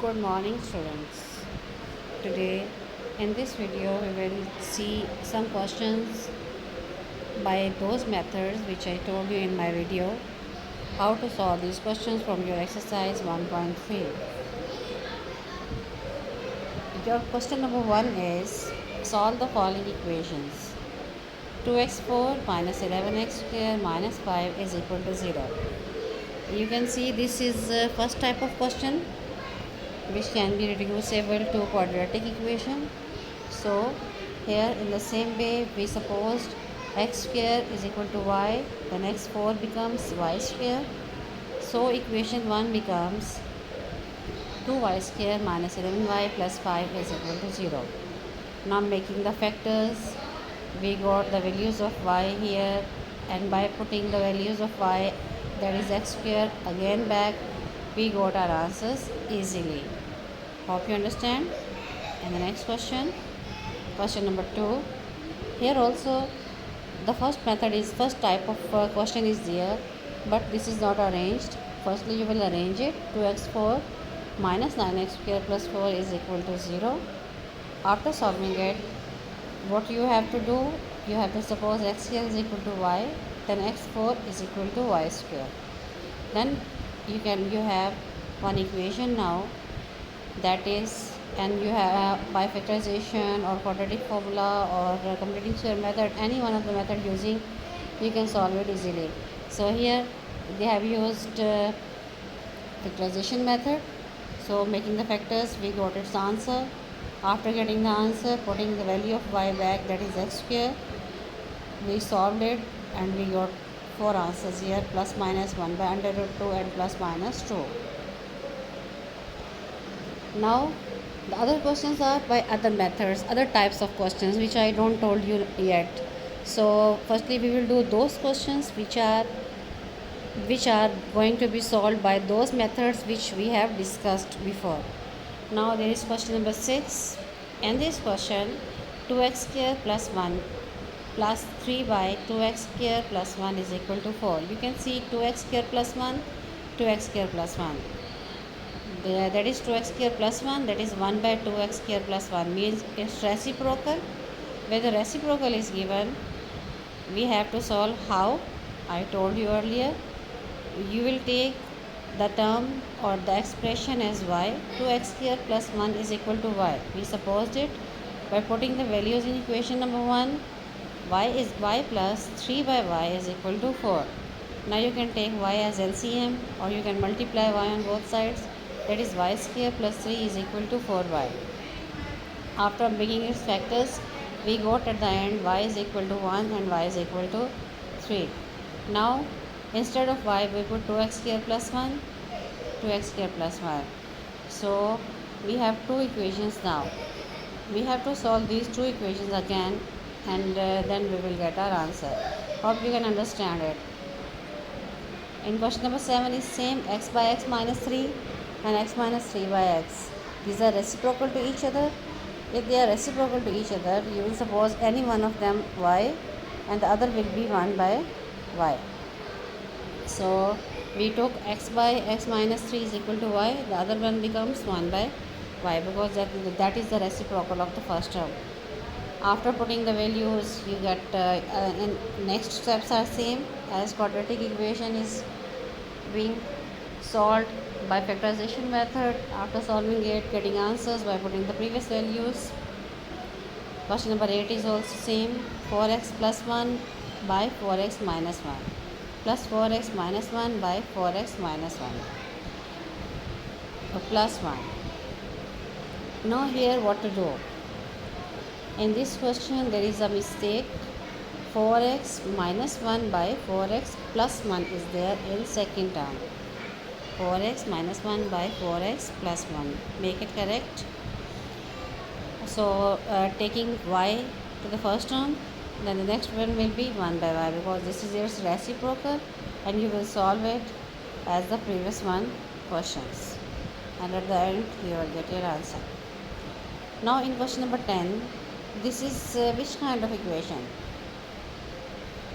Good morning, students. Today in this video we will see some questions by those methods which I told you in my video, how to solve these questions from your exercise 1.3. Your question number 1 is solve the following equations. 2x4 minus 11x square minus 5 is equal to 0. You can see this is the first type of question which can be reducible to quadratic equation. So here in the same way we supposed x square is equal to y, then x4 becomes y square. So equation 1 becomes 2y square minus 11y plus 5 is equal to 0. Now making the factors, we got the values of y here, and by putting the values of y, that is x square, again back, we got our answers easily. Hope you understand. And the next question number 2. Here also the first type of question is there, but this is not arranged. Firstly you will arrange it. 2x4 minus 9x square plus 4 is equal to 0. After solving it, what you have to do, you have to suppose x square is equal to y, then x4 is equal to y square. Then you have one equation now, that is, and you have by factorization or quadratic formula or completing square method, any one of the method using, you can solve it easily. So here they have used factorization method. So making the factors, we got its answer. After getting the answer, putting the value of y back, that is x square, we solved it and we got 4 answers here, plus minus 1 by under root 2 and plus minus 2. Now the other questions are by other methods, other types of questions which I don't told you yet. So firstly we will do those questions which are going to be solved by those methods which we have discussed before. Now there is question number 6. In this question, 2x square plus 1 plus 3 by 2x square plus 1 is equal to 4. You can see 2x square plus 1, 2x square plus 1. That is 2x square plus 1, that is 1 by 2x square plus 1, means it's reciprocal. Where the reciprocal is given, we have to solve how. I told you earlier, you will take the term or the expression as y. 2x square plus 1 is equal to y. We supposed it by putting the values in equation number 1. Y is y plus 3 by y is equal to 4. Now you can take y as LCM, or you can multiply y on both sides. That is y square plus 3 is equal to 4y. After making its factors, we got at the end y is equal to 1 and y is equal to 3. Now instead of y we put 2x square plus 1, 2x square plus 1. So we have two equations now. We have to solve these two equations again, and then we will get our answer. Hope you can understand it. In question number 7 is same, x by x minus 3 and x minus 3 by x. These are reciprocal to each other. If they are reciprocal to each other, you will suppose any one of them y and the other will be 1 by y. So we took x by x minus 3 is equal to y, the other one becomes 1 by y, because that is the reciprocal of the first term. After putting the values, you get in next steps are same as quadratic equation is being solved by factorization method. After solving it, getting answers by putting the previous values. Question number 8 is also same, 4x plus 1 by 4x minus 1 plus 4x minus 1 by 4x minus 1 plus 1. Now here what to do? In this question there is a mistake. 4x minus 1 by 4x plus 1 is there in second term. 4x minus 1 by 4x plus 1. Make it correct. So taking y to the first term, then the next one will be 1 by y, because this is its reciprocal, and you will solve it as the previous one questions, and at the end you will get your answer. Now in question number 10, this is which kind of equation?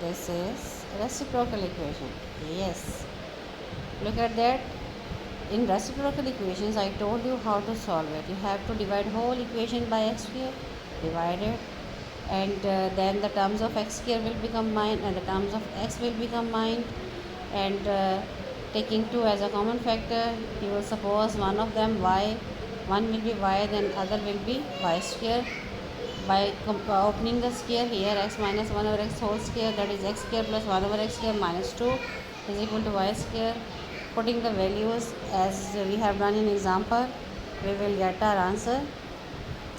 This is reciprocal equation. Yes, look at that. In reciprocal equations, I told you how to solve it. You have to divide whole equation by x square, divide it, and then the terms of x square will become mine and the terms of x will become mine, and taking 2 as a common factor, you will suppose one of them y, one will be y, then other will be y square. By opening the square here, x minus 1 over x whole square, that is x square plus 1 over x square minus 2 is equal to y square. Putting the values as we have done in example, we will get our answer.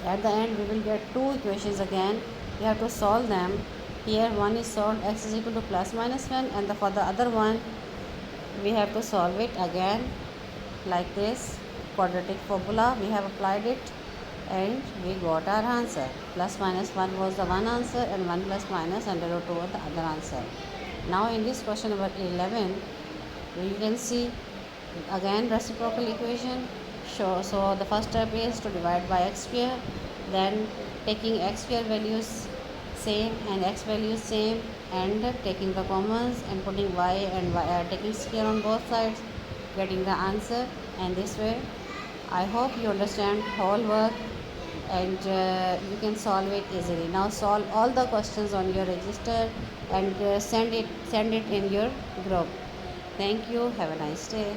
At the end we will get two equations again. We have to solve them. Here one is solved, x is equal to plus minus 1, and for the other one we have to solve it again like this quadratic formula. We have applied it and we got our answer. Plus minus 1 was the one answer and 1 plus minus under root 2 was the other answer. Now in this question number 11, you can see again reciprocal equation. So the first step is to divide by x square, then taking x square values same and x values same, and taking the commons and putting y and taking square on both sides, getting the answer. And this way I hope you understand whole work, and you can solve it easily. Now solve all the questions on your register and send it in your group. Thank you. Have a nice day.